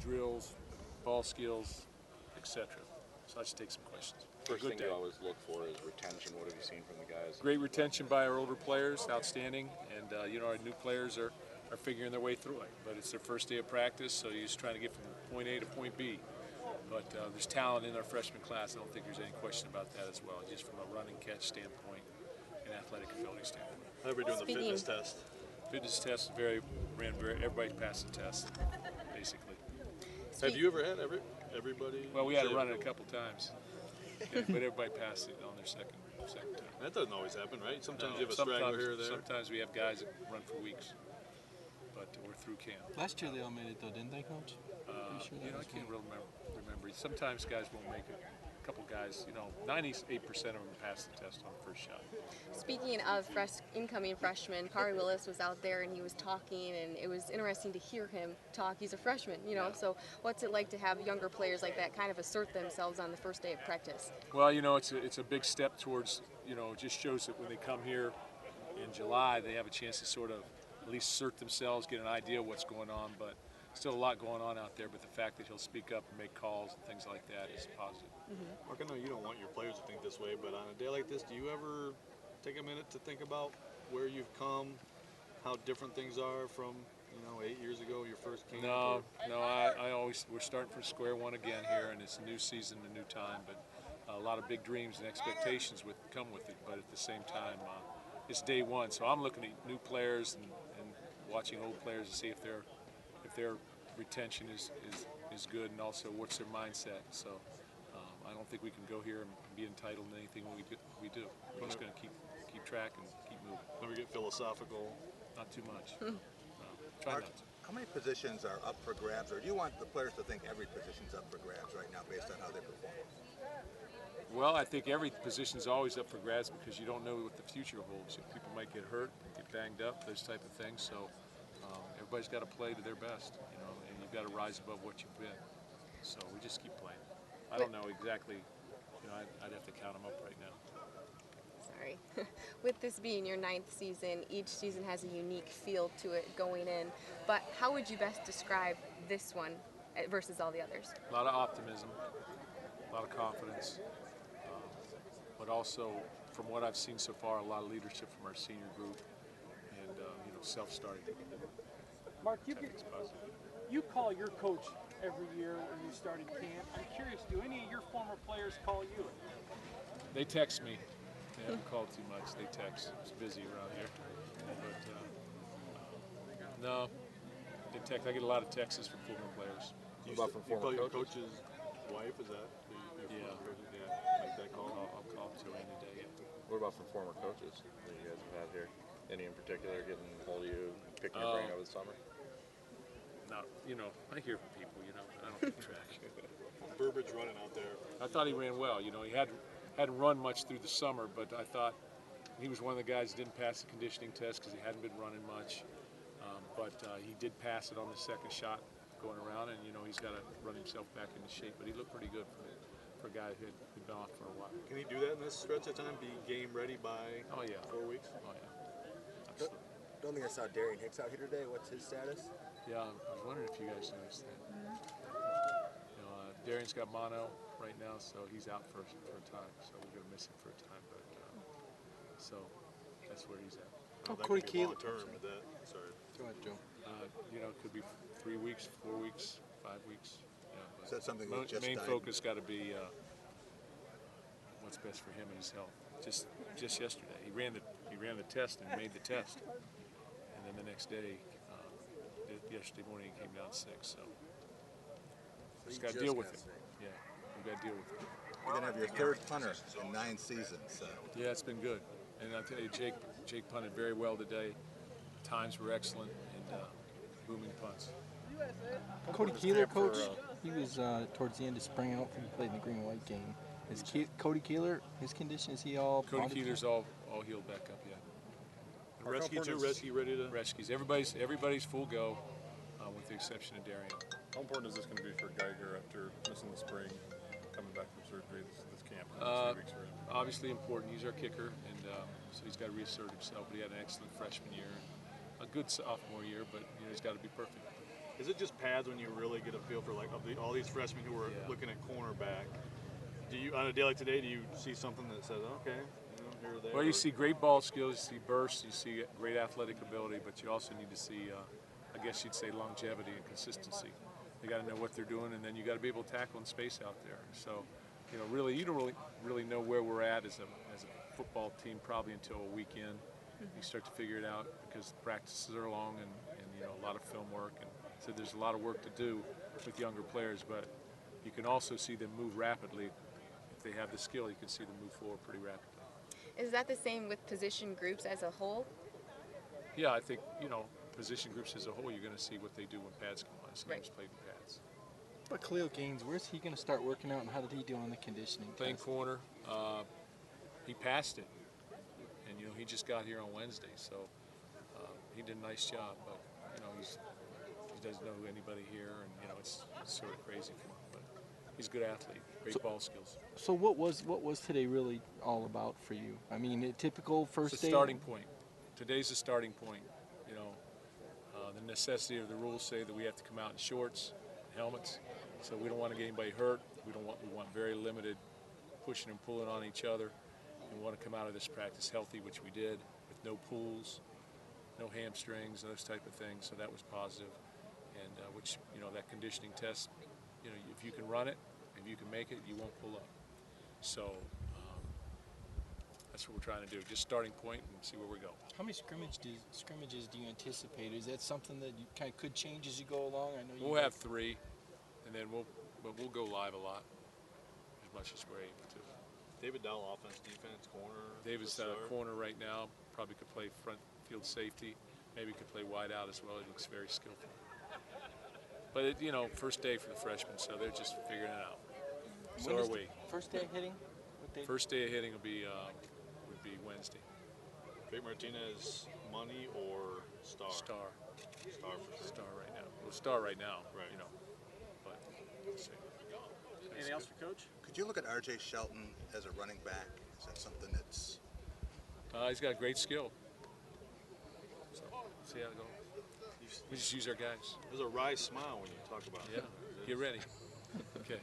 drills, ball skills, etc. So I should take some questions. First thing you always look for is retention. What have you seen from the guys? Great retention by our older players, outstanding, and our new players are figuring their way through it. But it's their first day of practice, so you're just trying to get from point A to point B. But there's talent in our freshman class. I don't think there's any question about that as well, just from a run and catch standpoint and athletic ability standpoint. How are we doing the fitness test? Fitness test everybody passed the test, basically. Have you ever had everybody? Well, we had to run it a couple times, but everybody passed it on their second time. That doesn't always happen, right? Sometimes you have a straggler here or there. Sometimes we have guys that run for weeks, but we're through camp. Last year they all made it though, didn't they, Coach? Sure I can't really remember. Sometimes guys won't make it. A couple guys, 98% of them passed the test on the first shot. Speaking of incoming freshmen, Kari Willis was out there and he was talking, and it was interesting to hear him talk. He's a freshman, Yeah. So what's it like to have younger players like that kind of assert themselves on the first day of practice? Well, it's a big step towards, it just shows that when they come here in July, they have a chance to sort of at least assert themselves, get an idea of what's going on, but still a lot going on out there, but the fact that he'll speak up and make calls and things like that is positive. Mark, I know you don't want your players to think this way, but on a day like this, do you ever take a minute to think about where you've come, how different things are from, 8 years ago, your first camp? No, we're starting from square one again here, and it's a new season, a new time, but a lot of big dreams and expectations come with it, but at the same time, it's day one, so I'm looking at new players and watching old players to see if their retention is good, and also what's their mindset. So I don't think we can go here and be entitled to anything we do. We're just going to keep track and keep moving. Never get philosophical? Not too much. Try not to. How many positions are up for grabs, or do you want the players to think every position's up for grabs right now based on how they perform? Well, I think every position's always up for grabs because you don't know what the future holds. People might get hurt, get banged up, those type of things. So everybody's got to play to their best, and you've got to rise above what you've been. So we just keep playing. I don't know exactly, I'd have to count them up right now. Sorry. With this being your 9th season, each season has a unique feel to it going in, but how would you best describe this one versus all the others? A lot of optimism, a lot of confidence, but also, from what I've seen so far, a lot of leadership from our senior group and, self-starting. Mark, you call your coach every year when you started camp. I'm curious, do any of your former players call you? They text me. They haven't called too much. They text. It's busy around here. But no, they text. I get a lot of texts from former players. What about from former coaches? Your coach's wife, is that? Yeah. Make that call? I'll call them to any day. Yeah. What about from former coaches that you guys have had here? Any in particular getting a hold of you, picking your brain over the summer? No, I hear from people, but I don't keep track. Burbridge running out there. I thought he ran well. He hadn't run much through the summer, but I thought he was one of the guys that didn't pass the conditioning test because he hadn't been running much. But he did pass it on the second shot going around, and he's got to run himself back into shape. But he looked pretty good for a guy who'd been off for a while. Can he do that in this stretch of time? Be game ready by 4 weeks? Oh yeah. Absolutely. Don't think I saw Darian Hicks out here today. What's his status? Yeah, I was wondering if you guys noticed that. Darian's got mono right now, so he's out for a time. So we're going to miss him for a time. But so that's where he's at. Oh, that could be long term with that. Sorry. Go ahead, Joe. It could be 3 weeks, 4 weeks, 5 weeks. Is that something that just main focus got to be what's best for him and his health. Just yesterday, he ran the test and made the test, and then the next day, yesterday morning, he came down sick. So we just got to deal with it. Yeah, we got to deal with it. You're gonna have your third punter in 9 seasons. So. Yeah, it's been good, and I'll tell you, Jake punted very well today. Times were excellent and booming punts. Cody Keeler, Coach, he was towards the end of spring. I don't think he played in the green and white game. Is Cody Keeler, his condition, is he all? Cody Keeler's all healed back up, yeah. Rescue too. Rescue ready to. Rescues. Everybody's full go, with the exception of Darian. How important is this going to be for Geiger after missing the spring, coming back from surgery this camp? 3 weeks for him? Obviously important. He's our kicker, and so he's got to reassert himself. But he had an excellent freshman year, a good sophomore year, but he's got to be perfect. Is it just pads when you really get a feel for like all these freshmen who are looking at cornerback? Do you on a day like today? Do you see something that says, okay, here or there? Well, you see great ball skills, you see bursts, you see great athletic ability, but you also need to see, I guess you'd say, longevity and consistency. You got to know what they're doing, and then you got to be able to tackle in space out there. So, you know, really, you don't really know where we're at as a football team probably until a week in. You start to figure it out because practices are long and you know, a lot of film work, and so there's a lot of work to do with younger players. But you can also see them move rapidly. If they have the skill, you can see them move forward pretty rapidly. Is that the same with position groups as a whole? Yeah, I think, you know, position groups as a whole, you're going to see what they do when pads come on. This game's played in pads. But Khalil Gaines, where's he going to start working out, and how did he do on the conditioning Playing test? corner, he passed it, and you know, he just got here on Wednesday, so he did a nice job. But you know, he doesn't know anybody here, and you know, it's sort of crazy for him. But he's a good athlete, great ball skills. So what was today really all about for you? I mean, a typical first It's a day. starting point. Today's the starting point. You know, the necessity of the rules say that we have to come out in shorts, helmets, so we don't want to get anybody hurt. We want very limited pushing and pulling on each other. We want to come out of this practice healthy, which we did, with no pulls, no hamstrings, those type of things. So that was positive, and which, you know, that conditioning test, you know, if you can run it, if you can make it, you won't pull up. So that's what we're trying to do. Just starting point and see where we go. How many scrimmages do you anticipate? Is that something that you kind of could change as you go along? I know We'll have 3, and then we'll go live a lot, as much as we're able to. David Dowell, offense, defense, corner. David's corner right now. Probably could play front field safety. Maybe could play wide out as well. He looks very skillful. But it, you know, first day for the freshmen, so they're just figuring it out. So are we. First day of hitting? What day? First day of hitting would be Wednesday. Jake Martinez, money or star? Star. Star for sure. Star right now. Well, star right now. Right. You know. But we'll see. Anything else for Coach? Could you look at RJ Shelton as a running back? Is that something that's... He's got great skill. So see how it goes. We just use our guys. There's a wry smile when you talk about it. Yeah. Get ready. Okay.